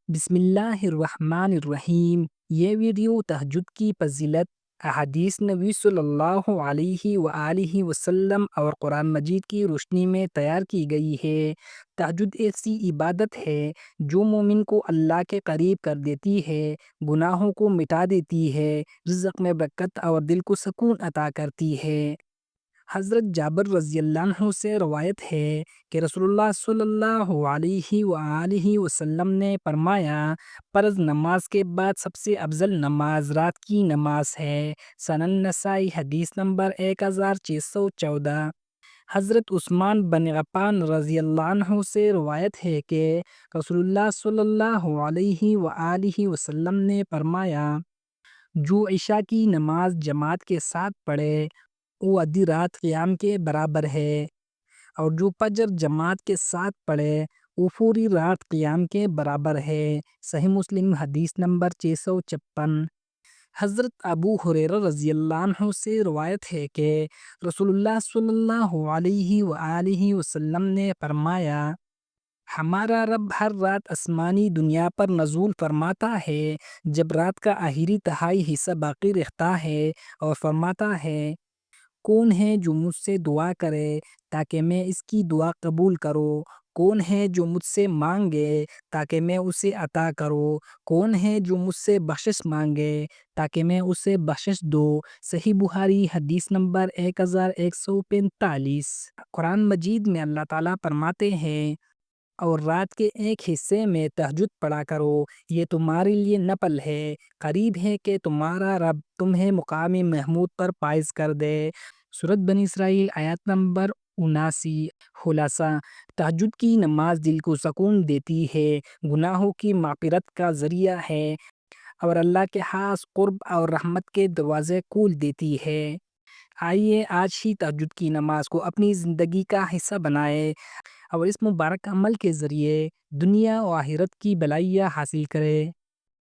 بسم اللہ الرحمن الرحیم۔ یہ ویڈیو تہجد کی فضیلت، احادیث نبی صلی اللہ علیہ وآلہ وسلم اور قرآن مجید کی روشنی میں تیار کی گئی ہے۔ تہجد ایسی عبادت ہے جو مومن کو اللہ کے قریب کر دیتی ہے، گناہوں کو مٹا دیتی ہے، رزق میں برکت اور دل کو سکون عطا کرتی ہے۔ حضرت جابر رضی اللہ عنہ سے روایت ہے کہ رسول اللہ صلی اللہ علیہ وآلہ وسلم نے فرمایا، فرض نماز کے بعد سب سے افضل نماز رات کی نماز ہے۔ سنن نسائی حدیث نمبر 1614۔ حضرت عثمان بن عفان رضی اللہ عنہ سے روایت ہے کہ رسول اللہ صلی اللہ علیہ وآلہ وسلم نے فرمایا، جو عشاء کی نماز جماعت کے ساتھ پڑھے وہ آدھی رات قیام کے برابر ہے، اور جو فجر جماعت کے ساتھ پڑھے وہ پوری رات قیام کے برابر ہے۔ صحیح مسلم حدیث نمبر 656۔ حضرت ابو ہریرہ رضی اللہ عنہ سے روایت ہے کہ رسول اللہ صلی اللہ علیہ وآلہ وسلم نے فرمایا، ہمارا رب ہر رات آسمانی دنیا پر نزول فرماتا ہے جب رات کا آخری تہائی حصہ باقی رہتا ہے، اور فرماتا ہے، کون ہے جو مجھ سے دعا کرے تاکہ میں اس کی دعا قبول کروں؟ کون ہے جو مجھ سے مانگے تاکہ میں اسے عطا کروں؟ کون ہے جو مجھ سے بخشش مانگے تاکہ میں اسے بخشش دوں؟ صحیح بخاری حدیث نمبر 1145۔ قرآن مجید میں اللہ تعالیٰ فرماتے ہیں، اور رات کے ایک حصے میں تہجد پڑھا کرو، یہ تمہارے لیے نفل ہے، قریب ہے کہ تمہارا رب تمہیں مقام محمود پر فائز کر دے۔ سورۃ بنی اسرائیل آیت نمبر 79۔ خلاصہ، تہجد کی نماز دل کو سکون دیتی ہے، گناہوں کی مغفرت کا ذریعہ ہے، اور اللہ کے خاص قرب اور رحمت کے دروازے کھول دیتی ہے۔ آئیے آج ہی تہجد کی نماز کو اپنی زندگی کا حصہ بنائیں اور اس مبارک عمل کے ذریعے دنیا و آخرت کی بھلائیاں حاصل کریں۔